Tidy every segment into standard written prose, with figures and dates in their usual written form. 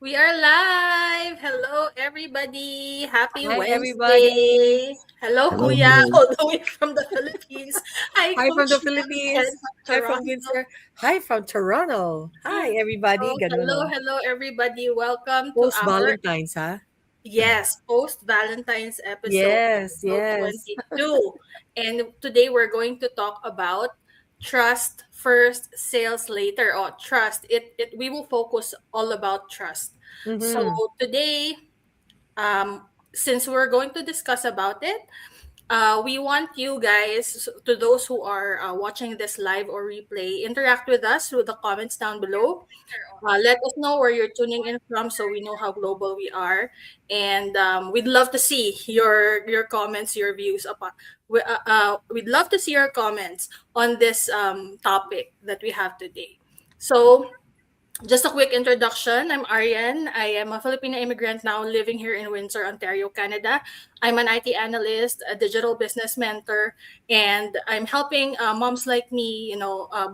We are live. Hello, everybody. Happy Hi, everybody. Wednesday. Hello, Hello, Kuya, hello. all the way from the Philippines. Hi, Hi from the Coach Ken Philippines. from Hi from Toronto. Windsor. Hi from Toronto. Hi, everybody. Ganun, Hello, no? hello, everybody. Welcome to Post our Valentine's, ha? post Valentine's episode, Yes, episode yes. 22. And today we're going to talk about trust first, sales later. Or trust. It we will focus all about trust. So Mm-hmm. today, since we're going to discuss about it, we want you guys, to those who are watching this live or replay, interact with us through the comments down below. Let us know where you're tuning in from so we know how global we are. And we'd love to see your comments, your views upon. We'd love to see your comments on this topic that we have today. So, just a quick introduction. I'm Arian. I am a Filipino immigrant now living here in Windsor, Ontario, Canada. I'm an IT analyst, a digital business mentor, and I'm helping moms like me,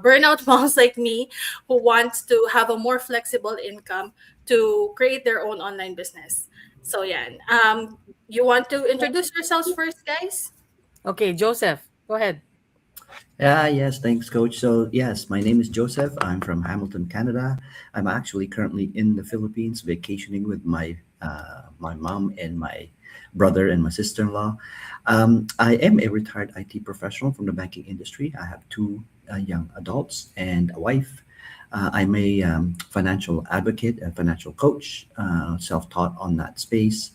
burnout moms like me who wants to have a more flexible income to create their own online business. So, yeah. You want to introduce yourselves first, guys? Okay, Joseph, go ahead. Yes, thanks, Coach. So, yes, my name is Joseph. I'm from Hamilton, Canada. I'm actually currently in the Philippines vacationing with my mom and my brother and my sister-in-law. I am a retired IT professional from the banking industry. I have two young adults and a wife. I'm a financial advocate, a financial coach, self-taught on that space.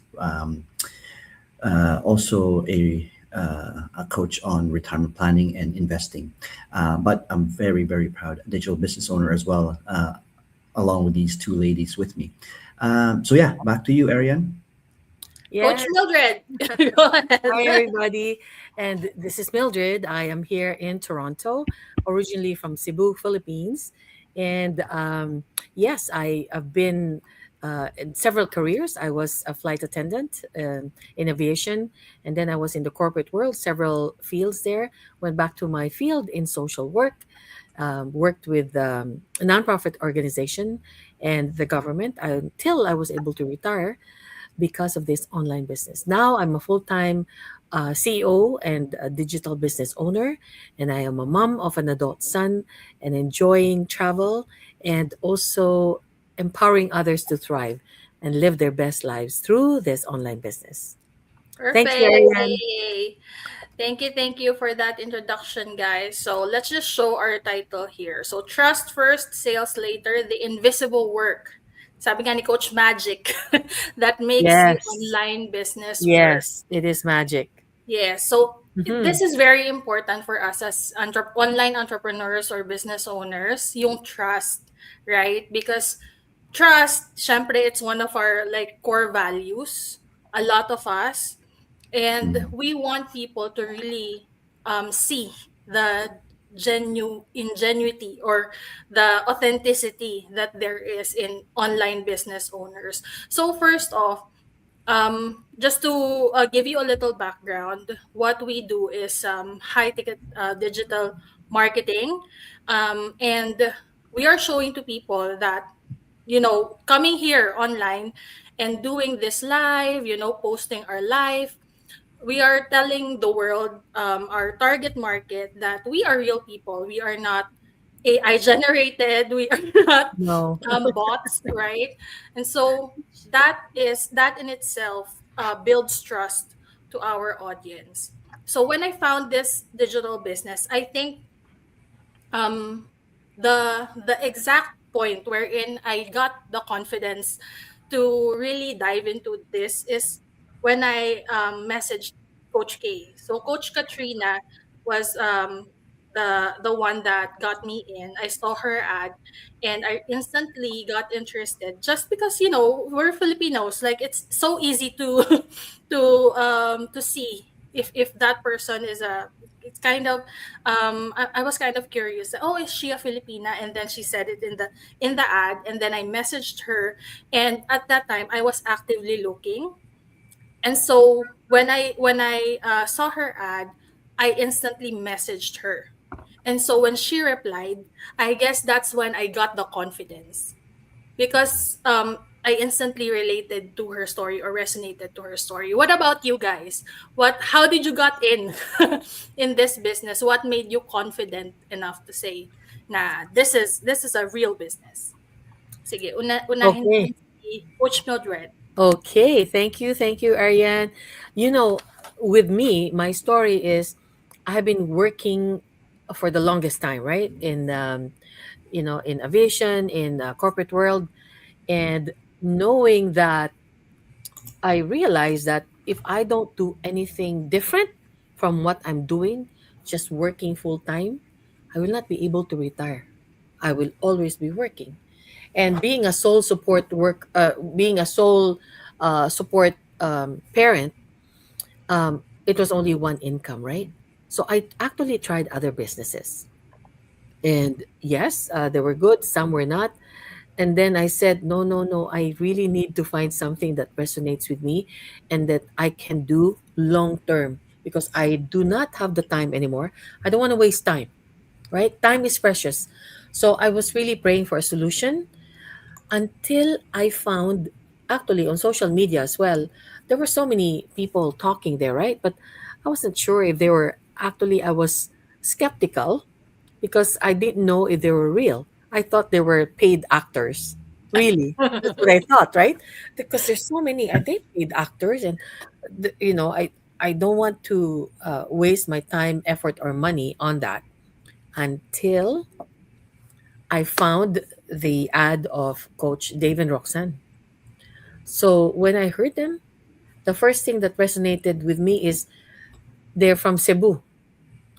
Also a coach on retirement planning and investing. But I'm very, very proud digital business owner as well, along with these two ladies with me. So yeah, back to you, Ariane. Coach Yes. Mildred, go ahead. Hi, everybody. And this is Mildred. I am here in Toronto, originally from Cebu, Philippines. And yes, I have been in several careers. I was a flight attendant in aviation, and then I was in the corporate world, several fields there. Went back to my field in social work, worked with a nonprofit organization and the government until I was able to retire because of this online business. Now I'm a full time CEO and a digital business owner, and I am a mom of an adult son and enjoying travel and also empowering others to thrive and live their best lives through this online business. Thank you, Perfect. Ariane. Yay. Thank you for that introduction, guys. So let's just show our title here. So trust first, sales later, the invisible work. Sabi nga ni Coach Magic, that makes the Yes, online business work. yes, it is magic. Yeah, so Hmm. this is very important for us as online entrepreneurs or business owners, yung trust, right? Because trust, syempre, it's one of our like core values. A lot of us, and Mhm. we want people to really see the ingenuity or the authenticity that there is in online business owners. So first off, just to give you a little background, what we do is high ticket digital marketing, and we are showing to people that, coming here online and doing this live, posting our life, we are telling the world, our target market, that we are real people. We are not AI generated. We are not No. bots, right? And so that in itself builds trust to our audience. So when I found this digital business, I think um, the exact point wherein I got the confidence to really dive into this is when I messaged Coach K. So Coach Katrina was the one that got me in. I saw her ad, and I instantly got interested just because we're Filipinos. Like, it's so easy to to see if that person is a. It's kind of I was kind of curious. Oh, is she a Filipina? And then she said it in the ad, and then I messaged her. And at that time, I was actively looking. And so when I saw her ad, I instantly messaged her. And so when she replied, I guess that's when I got the confidence, because I instantly related to her story or resonated to her story. What about you guys? How did you got in in this business? What made you confident enough to say, nah, this is a real business? Sige, unahin Okay. natin si Coach Mildred. Okay. Thank you, Ariane. You know, with me, my story is I have been working for the longest time, right? In aviation, in corporate world, and knowing that I realized that if I don't do anything different from what I'm doing, just working full time, I will not be able to retire. I will always be working. And being a sole support parent, it was only one income, right? So I actually tried other businesses, and yes, they were good. Some were not. And then I said, no, no, no, I really need to find something that resonates with me and that I can do long term because I do not have the time anymore. I don't want to waste time, right? Time is precious. So I was really praying for a solution until I found, actually on social media as well, there were so many people talking there, right? But I wasn't sure if they were actually, I was skeptical because I didn't know if they were real. I thought they were paid actors. Really, that's what I thought, right? Because there's so many, I think, paid actors, and I don't want to waste my time, effort, or money on that until I found the ad of Coach Dave and Roxanne. So when I heard them, the first thing that resonated with me is they're from Cebu,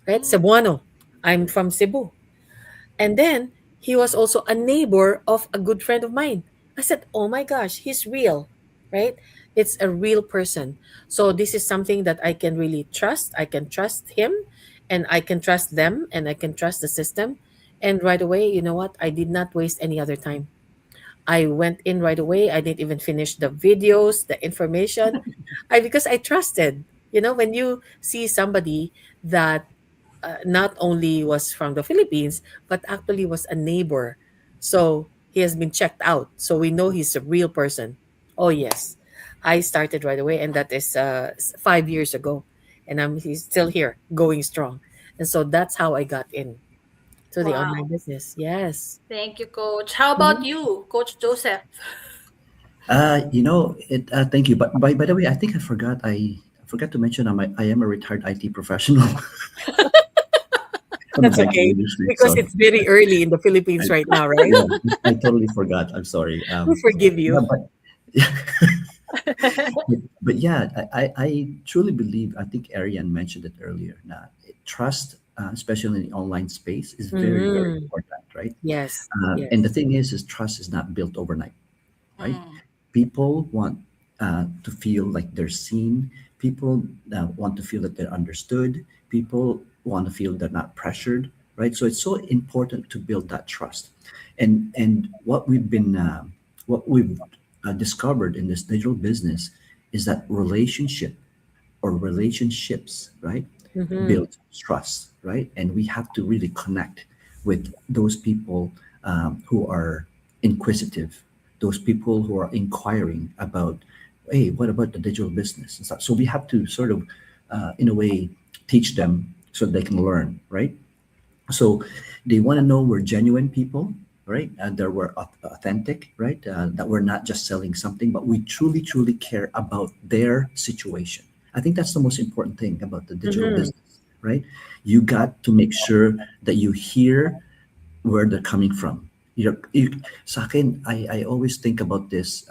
right? Cebuano. I'm from Cebu. And then he was also a neighbor of a good friend of mine. I said, oh my gosh, he's real, right? It's a real person. So this is something that I can really trust. I can trust him and I can trust them and I can trust the system. And right away, you know what? I did not waste any other time. I went in right away. I didn't even finish the videos, the information. Because I trusted. When you see somebody that not only was from the Philippines, but actually was a neighbor. So he has been checked out. So we know he's a real person. Oh, yes. I started right away, and that is 5 years ago. And he's still here, going strong. And so that's how I got in to the Wow. online business. Yes. Thank you, Coach. How about Mhm. you, Coach Joseph? Thank you. But by the way, I think I forgot to mention I am a retired IT professional from the That's banking okay industry. because it's very early in the I, Philippines right now, right? yeah, I totally forgot. I'm sorry. We forgive Yeah, you. but yeah, I truly believe. I think Ariane mentioned it earlier. Now, trust, especially in the online space, is very very Hmm. important, right? Yes. And the Yes. thing is trust is not built overnight, right? Mm. People want to feel like they're seen. People want to feel that they're understood. People want to feel they're not pressured, right? So it's so important to build that trust. And what we've discovered in this digital business is that relationship or relationships, right, Hmm. build trust, right? And we have to really connect with those people who are inquisitive, those people who are inquiring about, hey, what about the digital business and stuff. So we have to sort of, in a way, teach them so they can learn, right? So they want to know we're genuine people, right? And that we're authentic, right? That we're not just selling something, but we truly, truly care about their situation. I think that's the most important thing about the digital Hmm. business, right? You got to make sure that you hear where they're coming from. Sa akin, I always think about this.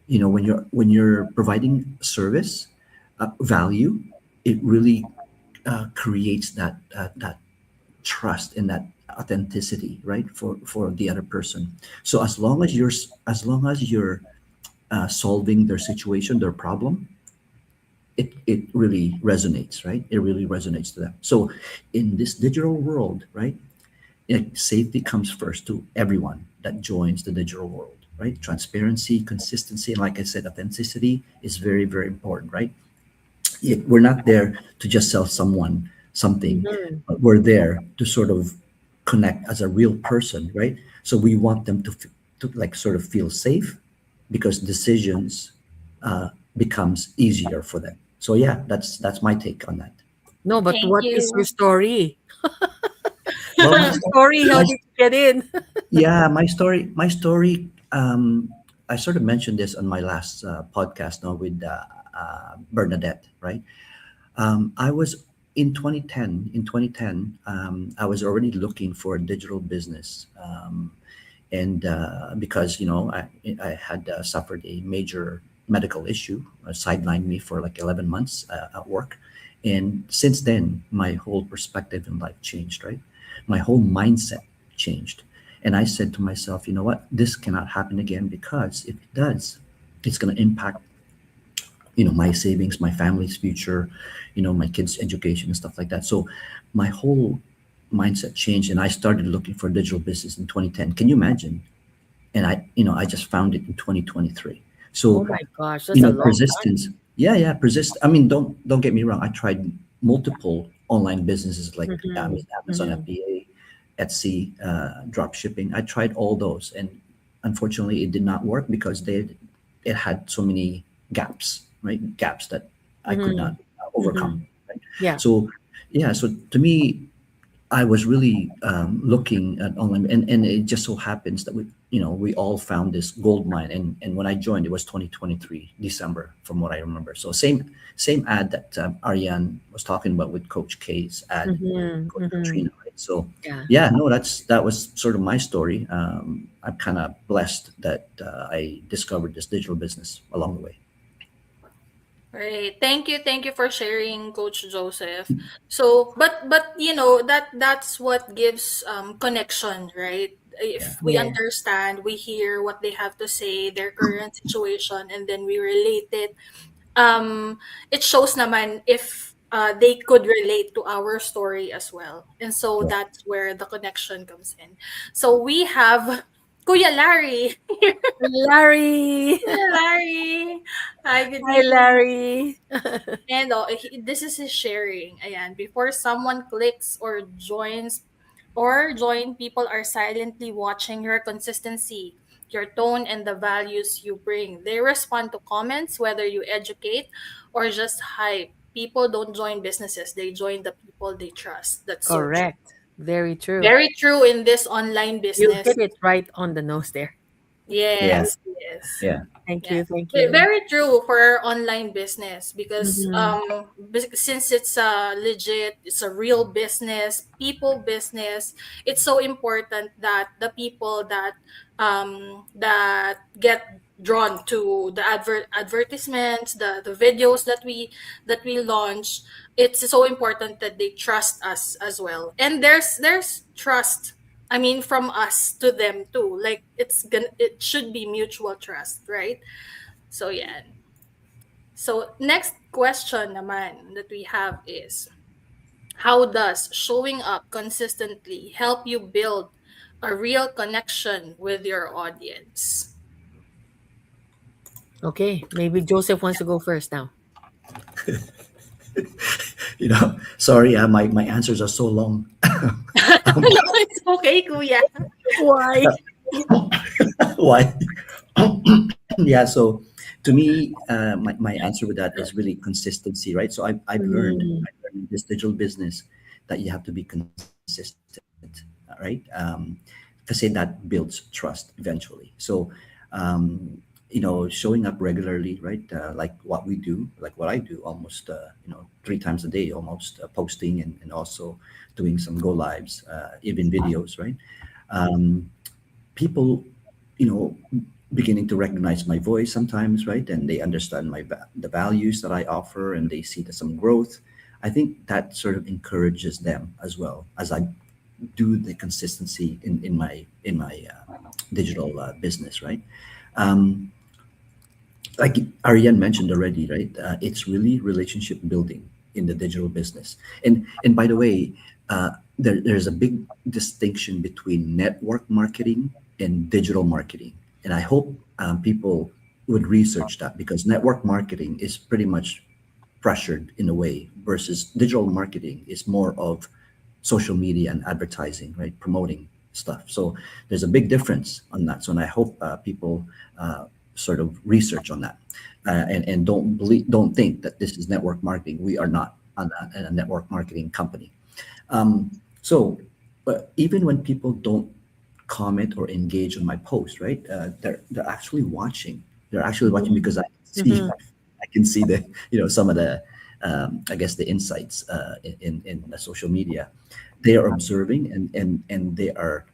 When you're providing service, value, it really creates that trust and that authenticity, right, for the other person. So as long as you're solving their situation, their problem, it really resonates, right? It really resonates to them. So in this digital world, right, safety comes first to everyone that joins the digital world, right? Transparency, consistency, and like I said, authenticity is very very important, right? We're not there to just sell someone something, Hmm. but we're there to sort of connect as a real person, right? So we want them to to like sort of feel safe because decisions becomes easier for them. So yeah, that's my take on that. No, but Thank what is your you. story? Well, What's your story? How my did you get in? yeah, my story. I sort of mentioned this on my last podcast now with Bernadette, right? I was in 2010. In 2010, I was already looking for a digital business, and because I had suffered a major medical issue, sidelined me for like 11 months at work, and since then, my whole perspective in life changed. Right, my whole mindset changed, and I said to myself, you know what, this cannot happen again because if it does, it's going to impact my savings, my family's future, my kids education and stuff like that. So my whole mindset changed and I started looking for digital business in 2010. Can you imagine? And I just found it in 2023. Oh So my gosh, that's a long time. persistence. Yeah, persist. I mean, don't get me wrong, I tried multiple online businesses like Mm-hmm. Amazon Mm-hmm. FBA, Etsy, drop shipping. I tried all those, and unfortunately it did not work because it had so many gaps, right? Gaps that I could Mm-hmm. not Mm-hmm. overcome, right? Yeah. So yeah, so to me, I was really looking at online, and it just so happens that we all found this gold mine. And when I joined, it was 2023 December, from what I remember. So same ad that Ariane was talking about with Coach K's ad, Mm-hmm. Coach Mm-hmm. Katrina. Right? So Yeah. yeah, no, that was sort of my story. I'm kind of blessed that I discovered this digital business along the way. Right. Thank you for sharing, Coach Joseph. So, but that's what gives connection, right? Yeah, If we Yeah. understand, we hear what they have to say, their current situation, and then we relate it. It shows naman if they could relate to our story as well, and so yeah. that's where the connection comes in. So we have Kuya Larry. Larry. Kuya Larry. Hi, good Hi, evening. Larry. And this is his sharing. Ayan, before someone clicks or join, people are silently watching your consistency, your tone, and the values you bring. They respond to comments, whether you educate or just hype. People don't join businesses, they join the people they trust. That's so true. Correct. Very true. Very true in this online You business. hit it right on the nose there. Yeah, Yes, yes. yeah, Thank Yeah, you. Thank you. very true for online business because Mm-hmm. since it's a legit, it's a real business, people business. It's so important that the people that get drawn to the advertisements, the videos that we launch. It's so important that they trust us as well, and there's trust. I mean, from us to them too. Like it should be mutual trust, right? So yeah. So next question naman that we have is, how does showing up consistently help you build a real connection with your audience? Okay. Maybe Joseph wants to go first now. sorry, my answers are so long. No, it's okay, kuya. Why? Why? Yeah, so to me, my answer with that is really consistency, right? So Mm, I've learned in this digital business that you have to be consistent, right? Because that builds trust eventually. So, showing up regularly, right? Like what we do, like what I do, almost 3 times a day, almost posting and also doing some go lives, even videos, right? Um, People, you know beginning to recognize my voice sometimes, right? And they understand the values that I offer, and they see that some growth. I think that sort of encourages them as well as I do the consistency in my digital business, right? um, like Ariane mentioned already, right? It's really relationship building in the digital business. And by the way, there's a big distinction between network marketing and digital marketing. And I hope people would research that, because network marketing is pretty much pressured in a way, versus digital marketing is more of social media and advertising, right? Promoting stuff. So there's a big difference on that. So, and I hope people sort of research on that, and don't think that this is network marketing. We are not a network marketing company. So, but even when people don't comment or engage on my post, right? They're actually watching. They're actually watching because I see Mm-hmm. I can see the some of the I guess the insights in the social media. They are observing and they are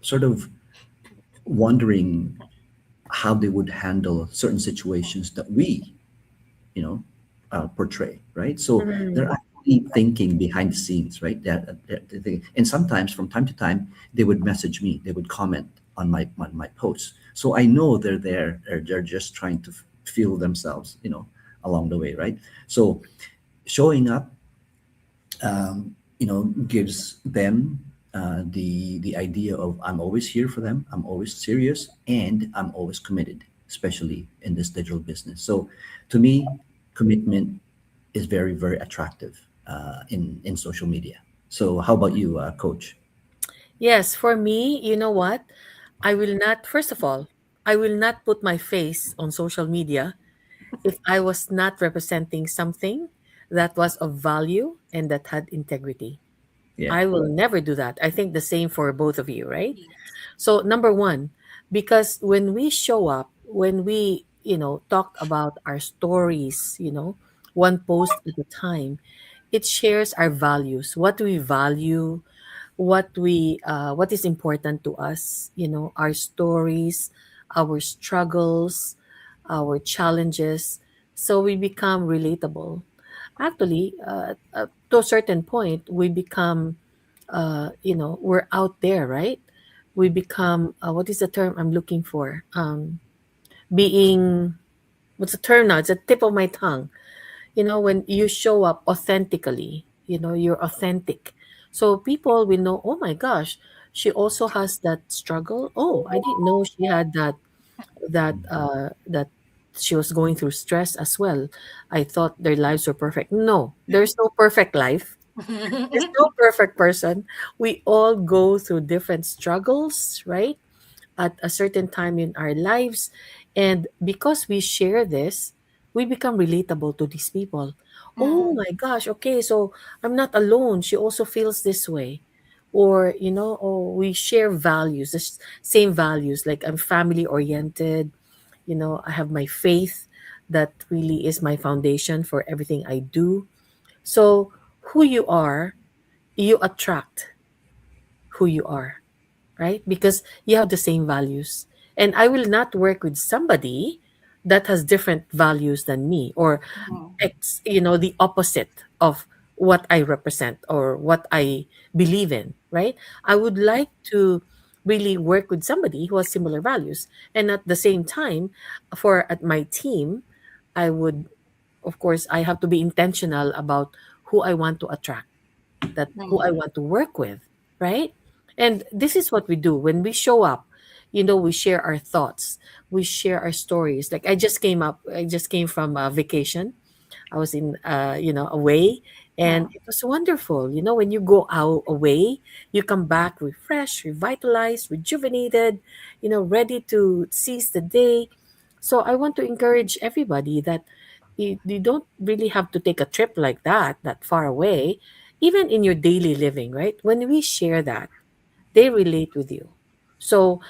sort of wondering how they would handle certain situations that we portray, right? So they're Mm-hmm. actually thinking behind the scenes, right? And sometimes from time to time, they would message me, they would comment on my posts. So I know they're there, or they're just trying to feel themselves, along the way, right? So showing up gives them the idea of I'm always here for them, I'm always serious, and I'm always committed, especially in this digital business. So to me, commitment is very, very attractive in social media. So how about you, Coach? Yes, for me, you know what? I will not, first of all, I will not put my face on social media if I was not representing something that was of value and that had integrity. Yeah. I will never do that. I think the same for both of you, right? Yes. So, number one, because when we show up, when we, talk about our stories, one post at a time, it shares our values, what we value, what is important to us, our stories, our struggles, our challenges, so we become relatable. Actually, to a certain point, we become, we're out there, right? We become, what is the term I'm looking for? Being, what's the term now? It's a tip of my tongue. When you show up authentically, you're authentic. So people will know, oh my gosh, she also has that struggle. Oh, I didn't know she had that she was going through stress as well. I thought their lives were perfect. No, there's no perfect life. There's no perfect person. We all go through different struggles, right? At a certain time in our lives. And because we share this, we become relatable to these people. Oh Mm. my gosh, okay, so I'm not alone. She also feels this way. Or, oh, we share values, same values. Like I'm family oriented, I have my faith that really is my foundation for everything I do. So, who you are, you attract who you are, right? Because you have the same values. And I will not work with somebody that has different values than me, or Mm. the opposite of what I represent or what I believe in, right? I would like to really work with somebody who has similar values. And at the same time, for at my team, I would, of course, I have to be intentional about who I want to attract, that who I Mm. want to work with, right? And this is what we do when we show up. We share our thoughts, we share our stories. Like I just came from a vacation. I was in, away, and Mm. it was wonderful. When you go out away, you come back refreshed, revitalized, rejuvenated, ready to seize the day. So I want to encourage everybody that you don't really have to take a trip like that far away, even in your daily living, right? When we share that, they relate with you. So,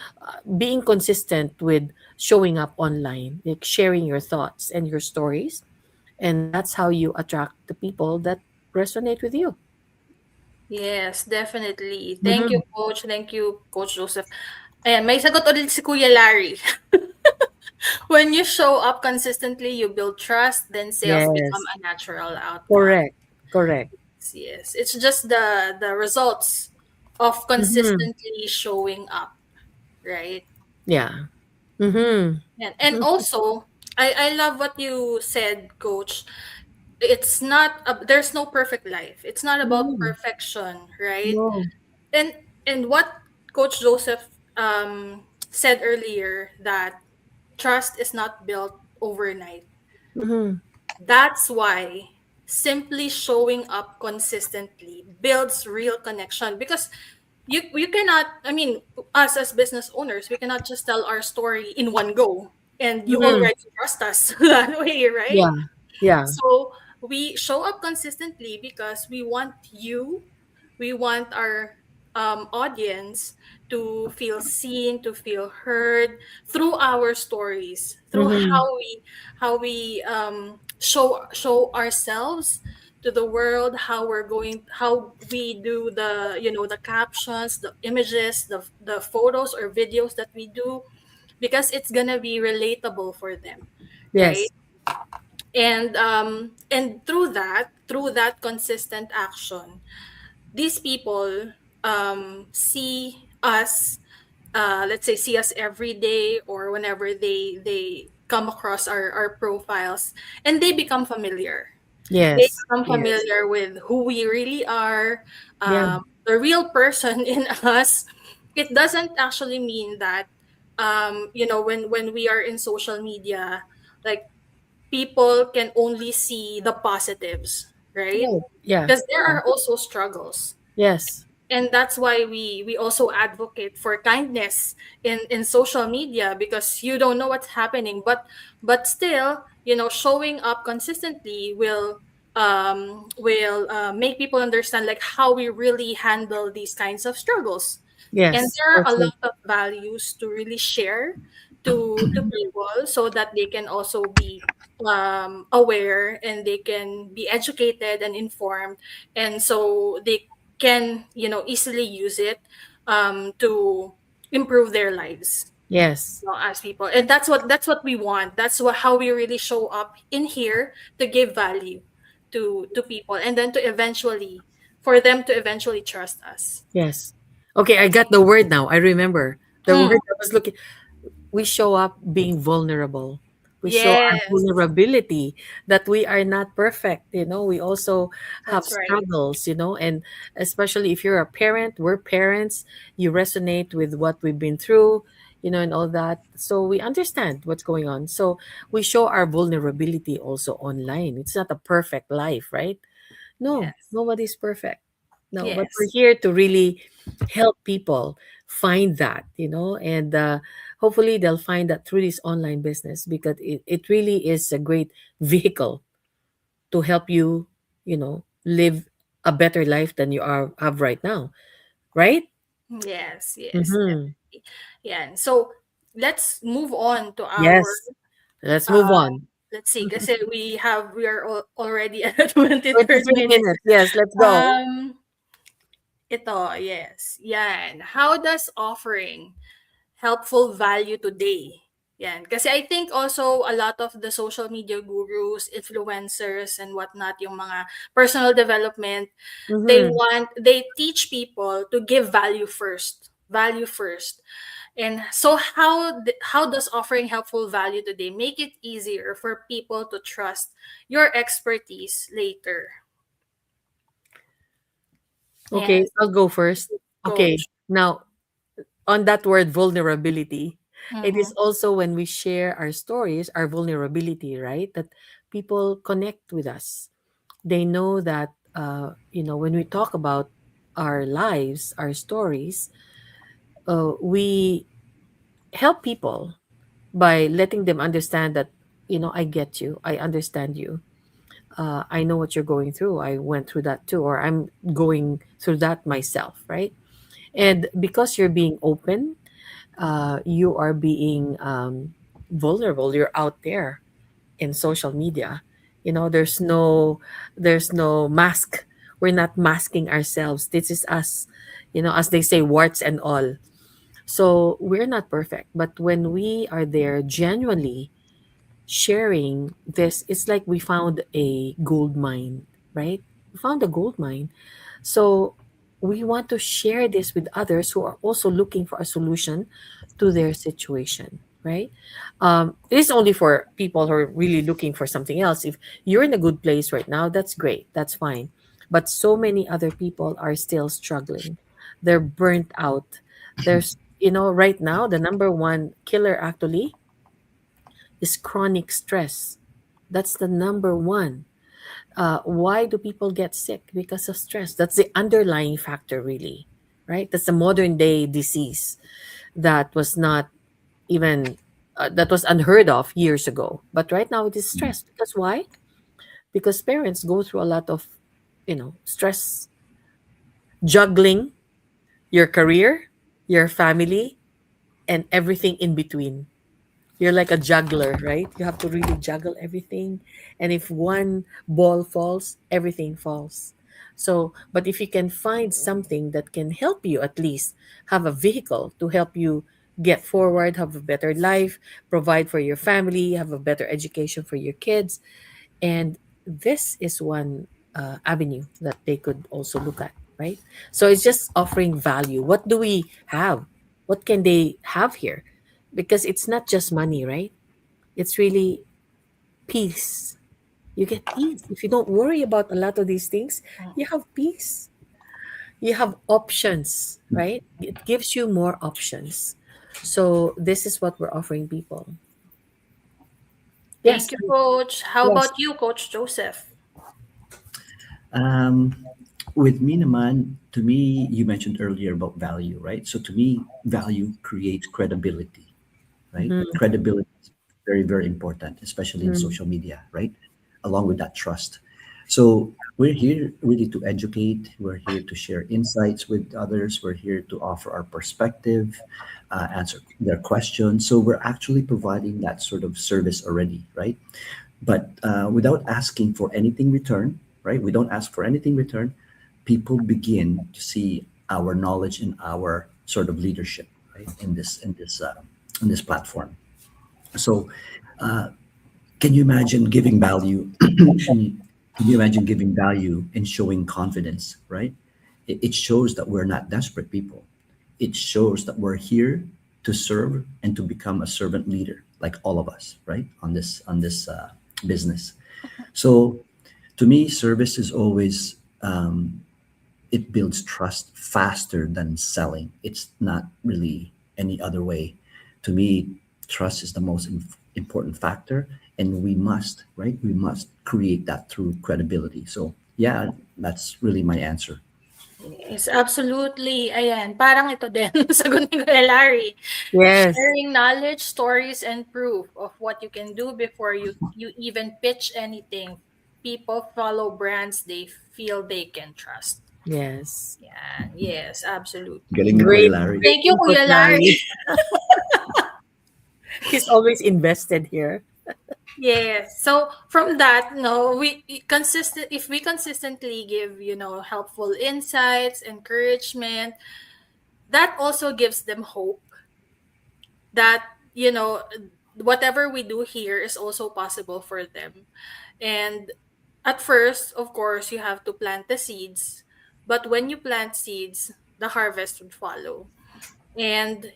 being consistent with showing up online, like sharing your thoughts and your stories, and that's how you attract the people that resonate with you. Yes, definitely. Thank you, Mhm. Coach. Thank you, Coach Joseph. Ayan, may sagot ulit si Kuya Larry. When you show up consistently, you build trust, then sales become Yes, a natural outcome. correct, correct. Yes, it's just the results of Hmm. consistently showing up, right? Yeah. Hmm. And also, I love what you said, Coach. It's not there's no perfect life. It's not about Hmm. perfection, right? No. And what Coach Joseph said earlier, that trust is not built overnight. Hmm. That's why simply showing up consistently builds real connection, because you cannot, I mean, us as business owners, we cannot just tell our story in one go and you Mhm. already trust us that way, right? Yeah. Yeah. So we show up consistently because we want our audience to feel seen, to feel heard through our stories, through Mhm. how we show ourselves to the world, how we do the, you know, the captions, the images, the photos or videos that we do, because it's gonna be relatable for them, right? Yes. And through that consistent action, these people see us, let's say see us every day or whenever they come across our profiles, and they become familiar. They Yes. become Yes. familiar with who we really are, Yeah. the real person in us. It doesn't actually mean that, you know, when we are in social media, like, people can only see the positives, right? Right. Yeah. Because there Yeah. are also struggles. Yes. And that's why we also advocate for kindness in social media, because you don't know what's happening, but still, you know, showing up consistently will make people understand like how we really handle these kinds of struggles. And Yes. there are a Also. lot of values to really share to people, so that they can also be aware, and they can be educated and informed, and so they can, you know, easily use it to improve their lives, Yes. you know, as people. And that's what we want. That's what how we really show up in here, to give value to people, and then to eventually, for them to eventually trust us. Yes. Okay, I got the word now. I remember the Mm, word I was looking. We show up being vulnerable. We show our yes, vulnerability that we are not perfect. We also have that's right. struggles, and especially if you're a parent, we're parents, you resonate with what we've been through, and all that. So we understand what's going on. So we show our vulnerability also online. It's not a perfect life, right? No, Yes, nobody's perfect. No, but we're yes, here to really help people find that, and hopefully they'll find that through this online business, because it really is a great vehicle to help you, live a better life than you have right now, right? yes, yes, Mm-hmm. definitely. Yeah, and so let's move on to our Yes, let's move uh on. let's see, kasi we are already at 23rd 23 minute. minutes. Yes, let's go. um Ito, yes. Yan. How does offering helpful value today? Yan. Kasi I think also a lot of the social media gurus, influencers, and whatnot, yung mga personal development, Mm-hmm. they teach people to give value first. Value first. And so how does offering helpful value today make it easier for people to trust your expertise later? Okay, Yes, I'll go first. Okay, coach. now on that word vulnerability, it Mm-hmm. is also when we share our stories, our vulnerability, right? That people connect with us. They know that, when we talk about our lives, our stories, we help people by letting them understand that, I get you, I understand you. I know what you're going through. I went through that too, or I'm going through that myself, right? And because you're being open, you are being vulnerable, you're out there in social media, there's no mask. We're not masking ourselves. This is us, as they say, warts and all. So we're not perfect, but when we are there genuinely sharing this, it's like we found a gold mine, right? We found a gold mine. So we want to share this with others who are also looking for a solution to their situation, right? It is only for people who are really looking for something else. If you're in a good place right now, that's great, that's fine. But so many other people are still struggling. They're burnt out. There's, right now, the number one killer actually is chronic stress. That's the number one. Why do people get sick? Because of stress. That's the underlying factor, really, right? That's a modern day disease that was not even that was unheard of years ago. But right now it is Mm. stress. Because why? Because parents go through a lot of, stress, juggling your career, your family, and everything in between. You're like a juggler, right? You have to really juggle everything. And if one ball falls, everything falls. So, but if you can find something that can help you at least have a vehicle to help you get forward, have a better life, provide for your family, have a better education for your kids, and this is one avenue that they could also look at, right? So it's just offering value. What do we have? What can they have here? Because it's not just money, right? It's really peace. You get peace. If you don't worry about a lot of these things, you have peace. You have options, right? It gives you more options. So this is what we're offering people. Yes. Thank you, Coach. How Yes. about you, Coach Joseph? Um, with me naman, to me, you mentioned earlier about value, right? So to me, value creates credibility, right? Mhm. Credibility is very, very important, especially in Mhm. social media, right? Along with that trust. So we're here really to educate. We're here to share insights with others. We're here to offer our perspective, answer their questions. So we're actually providing that sort of service already, right? But without asking for anything return, right? We don't ask for anything return. People begin to see our knowledge and our sort of leadership, right? In this platform. So, can you imagine giving value? Can you imagine giving value and showing confidence, right? It shows that we're not desperate people. It shows that we're here to serve and to become a servant leader, like all of us, right? On this business. So, to me, service is always it builds trust faster than selling. It's not really any other way. To me, trust is the most important factor, and we must, right? We must create that through credibility. So, yeah, that's really my answer. Yes, absolutely. Ayan, parang ito din, sagot ni Kuya Larry. Yes. Sharing knowledge, stories, and proof of what you can do before you even pitch anything. People follow brands they feel they can trust. Yes. Yeah, yes, absolutely. Galing ni Kuya Great, Larry. great Thank you, input, Kuya Larry. Larry. He's always invested here. Yes. So from that, no, if we consistently give, helpful insights, encouragement, that also gives them hope that, whatever we do here is also possible for them. And at first, of course, you have to plant the seeds, but when you plant seeds, the harvest would follow. And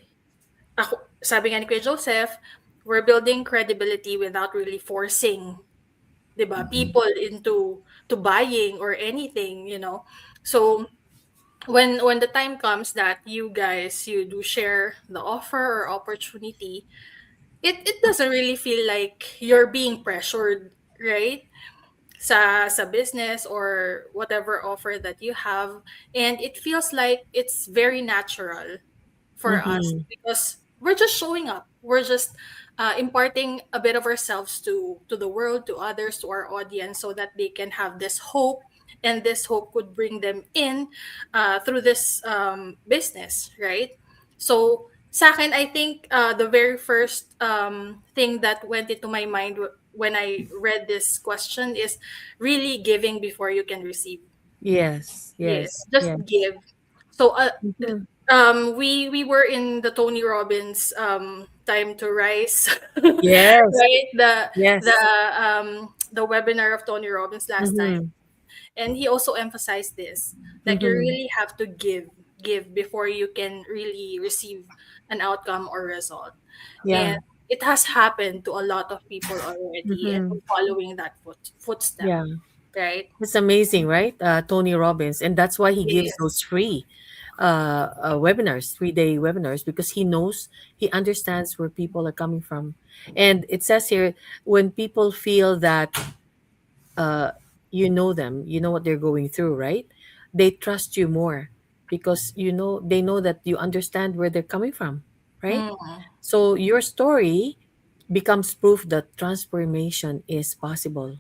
sabi nga ni Kuya Joseph, we're building credibility without really forcing, 'di ba, Mhm. people into to buying or anything, So when the time comes that you do share the offer or opportunity, it doesn't really feel like you're being pressured, right? Sa business or whatever offer that you have, and it feels like it's very natural for us Mm-hmm. because we're just showing up. We're just imparting a bit of ourselves to the world, to others, to our audience, so that they can have this hope, and this hope could bring them in through this business, right? So sa akin, I think the very first thing that went into my mind when I read this question is really giving before you can receive. Yes. Yes, Yes. just Yes. give. So Mhm. we were in the Tony Robbins Time to Rise, Yes. right? The Yes. the webinar of Tony Robbins last time, Mm-hmm. and he also emphasized this, that you Mm-hmm. really have to give before you can really receive an outcome or result. And Yeah. it has happened to a lot of people already, and Mm-hmm. we're following that footstep, Yeah. right? It's amazing, right? Tony Robbins. And that's why he gives Yes. those free webinars, 3-day webinars, because he knows, he understands where people are coming from. And it says here, when people feel that uh, you know them, you know what they're going through, right? They trust you more. because they know that you understand where they're coming from, right? Mm, So your story becomes proof that transformation is possible.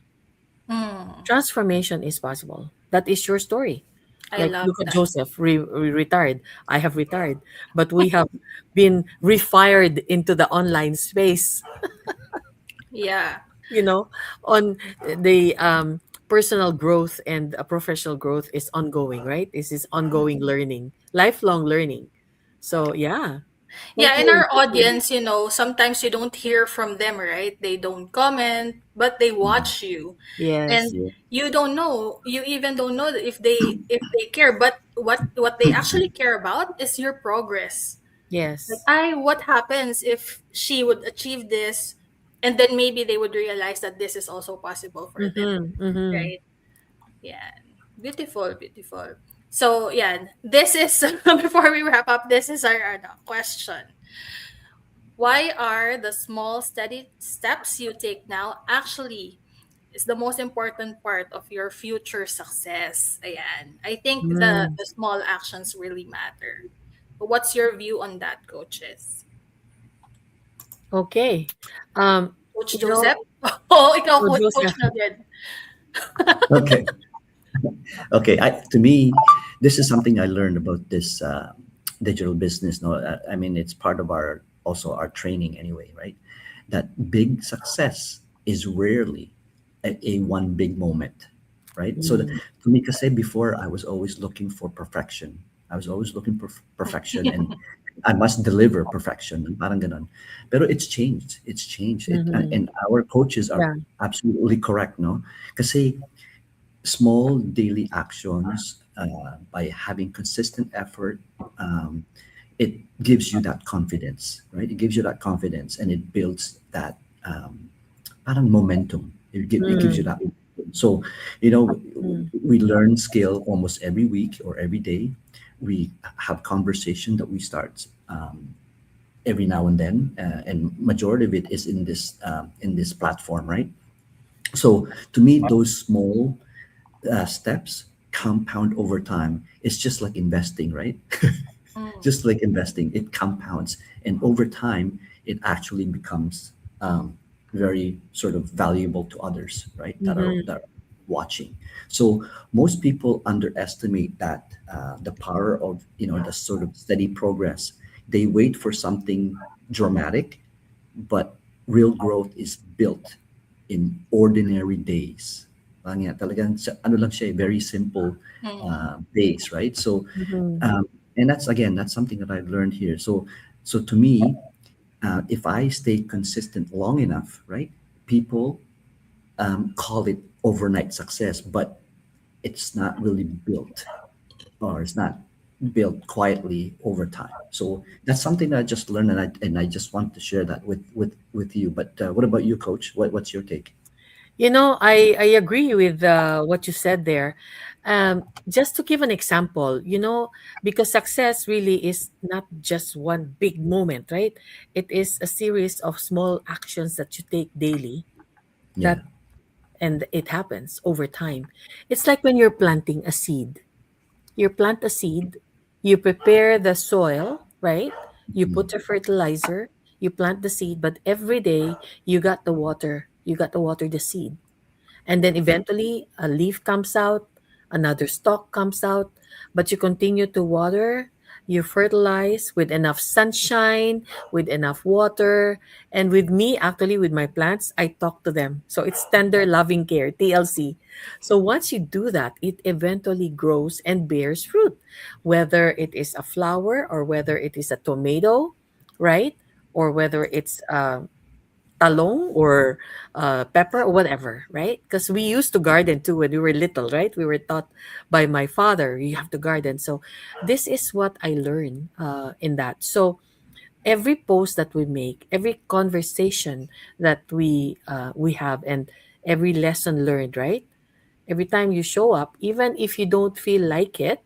mm. Transformation is possible. That is your story. I Like, love look at that. Joseph, retired. I have retired, but we have been refired into the online space. Yeah. You know, on the personal growth and professional growth is ongoing, right? This is ongoing learning, lifelong learning. So yeah, thank Yeah, you. in our audience, sometimes you don't hear from them, right? They don't comment, but they Mhm. watch you. Yes, And Yeah. you don't know, you even don't know that if they care, but what they actually care about is your progress. Like, yes. what happens if she would achieve this, and then maybe they would realize that this is also possible for them, Mm-hmm, mm-hmm. right? Yeah. Beautiful, beautiful. So yeah, this is before we wrap up, this is our question. Why are the small steady steps you take now actually is the most important part of your future success? Ayan. I think the Mm. the small actions really matter. But what's your view on that, coaches? Okay. Um, Coach you know, Joseph? Oh, ikaw, so Coach Joseph. Mildred. Okay. Okay. To me, this is something I learned about this digital business. No, I mean it's part of our also our training anyway, right? That big success is rarely a one big moment, right? So Mm, to me, because before I was always looking for perfection. I was always looking for perfection, and I must deliver perfection. Parang ganon. Pero it's changed. It's changed. mm-hmm. And our coaches are Yeah. absolutely correct, no? Kasi small daily actions by having consistent effort, it gives you that confidence, right? It gives you that confidence, and it builds that parang momentum. It gives you Mm, that. So, you know, mm, we learn skill almost every week or every day. We have conversation that we start every now and then, and majority of it is in this platform, right? So to me, those small steps compound over time. It's just like investing, right? Mm, Just like investing, it compounds, and over time, it actually becomes very sort of valuable to others, right? mm-hmm. That are watching. So most people underestimate that the power of the sort of steady progress. They wait for something dramatic, but real growth is built in ordinary days. Parang yan, talagang ano lang siya, very simple mm, days, right? So, Mm-hmm. and that's again, that's something that I've learned here. So to me, if I stay consistent long enough, right, people call it overnight success, but it's not really built, or it's not built quietly over time. So that's something that I just learned, and I just want to share that with you. But what about you, Coach? What's your take? I agree with what you said there. Just to give an example, because success really is not just one big moment, right? It is a series of small actions that you take daily, Yeah. that and it happens over time. It's like when you're planting a seed. You plant a seed, you prepare the soil, right? You Mm. put the fertilizer, you plant the seed, but every day you got to water the seed. And then eventually a leaf comes out, another stalk comes out, but you continue to water, you fertilize with enough sunshine, with enough water, and with me, actually, with my plants, I talk to them. So it's tender loving care, TLC. So once you do that, it eventually grows and bears fruit, whether it is a flower or whether it is a tomato, right? Or whether it's talong or pepper or whatever, right? Because we used to garden too when we were little, right? We were taught by my father, you have to garden. So this is what I learned in that. So every post that we make, every conversation that we have, and every lesson learned, right? Every time you show up, even if you don't feel like it,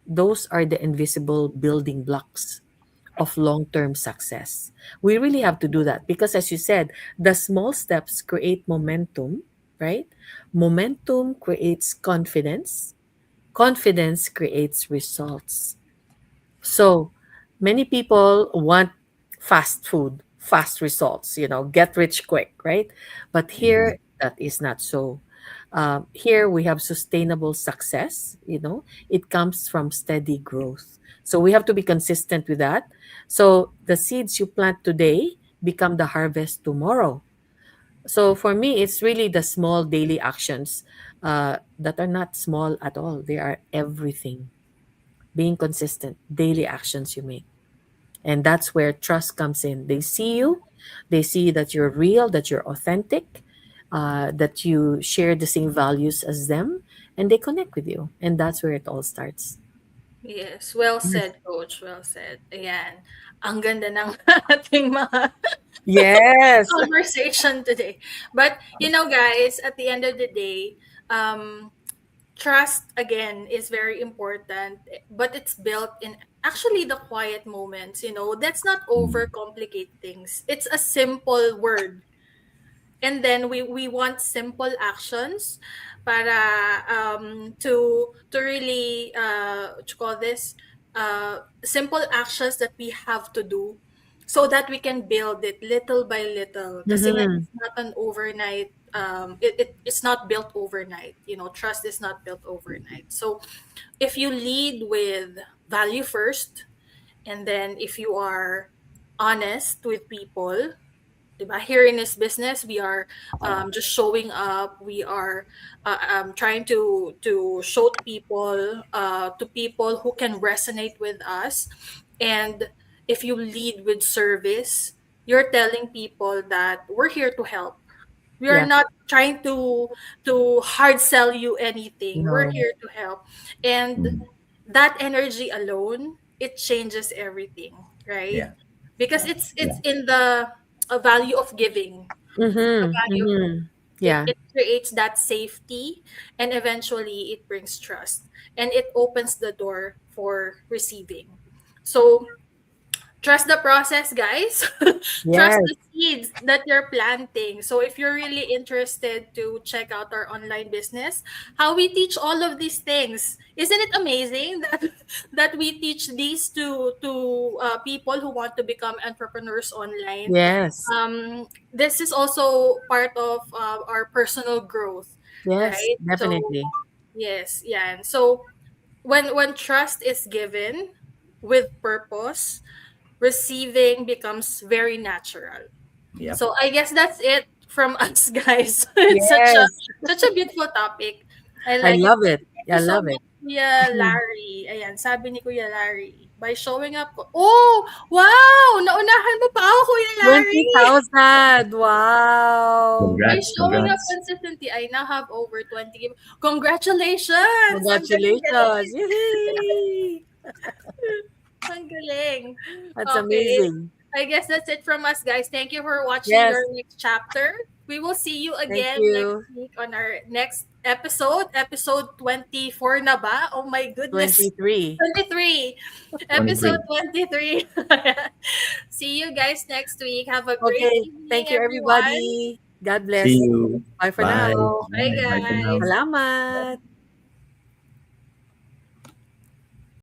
those are the invisible building blocks of long-term success. We really have to do that because, as you said, the small steps create momentum, right? Momentum creates confidence. Confidence creates results. So many people want fast food, fast results, get rich quick, right? But Mhm. here, that is not so. Here we have sustainable success, it comes from steady growth. So we have to be consistent with that. So the seeds you plant today become the harvest tomorrow. So for me, it's really the small daily actions that are not small at all. They are everything. Being consistent, daily actions you make. And that's where trust comes in. They see you, they see that you're real, that you're authentic, that you share the same values as them, and they connect with you. And that's where it all starts. Yes, well Yes. said, coach. Well said. Ayan. Ang ganda ng ating mga Yes. conversation today. But, guys, at the end of the day, um, trust again is very important, but it's built in actually the quiet moments. Let's not Mm. overcomplicate things. It's a simple word, and then we want simple actions para to really what you call this, simple actions that we have to do so that we can build it little by little, kasi nga Mm-hmm. it's not an overnight, it's not built overnight. Trust is not built overnight. So if you lead with value first, and then if you are honest with people, diba? Here in this business, we are just showing up. We are trying to show to people who can resonate with us. And if you lead with service, you're telling people that we're here to help. We are Yeah. not trying to hard sell you anything. We're No. here to help, and Mm. that energy alone, it changes everything, right? Yeah. Because it's Yeah. in the value of giving. It's the Mm-hmm. value of Mm-hmm. it, Yeah. it creates that safety, and eventually it brings trust, and it opens the door for receiving. So trust the process, guys. Trust Yes. the seeds that you're planting. So if you're really interested to check out our online business, how we teach all of these things, isn't it amazing that we teach these to people who want to become entrepreneurs online? Yes. This is also part of our personal growth, Yes. right? So Definitely. yes, yeah. And so when trust is given with purpose, receiving becomes very natural. Yep. So I guess that's it from us, guys. It's Yes. such a beautiful topic. I I like it. love it. Thank I you so love it. much, Kuya Larry. Ayan, sabi ni Kuya Larry, by showing up ko. Oh, wow! Naunahan mo pa ako, Kuya Larry. 20,000. Wow. By Congrats. showing up Congrats. consistently, I now have over 20. Congratulations! Ang Congratulations. galing-galing. Yay. Ang galing. That's Okay. amazing. I guess that's it from us, guys. Thank you for watching our Yes. next chapter. We will see you Thank again next you. week on our next episode. Episode 24 na ba? Oh my goodness. 23. 23. Episode 23. 23. See you guys next week. Have a great Okay. evening, Thank you, everyone. everybody. God See bless. you. Bye for Bye. now. Bye, Bye. Bye for now. guys. Salamat.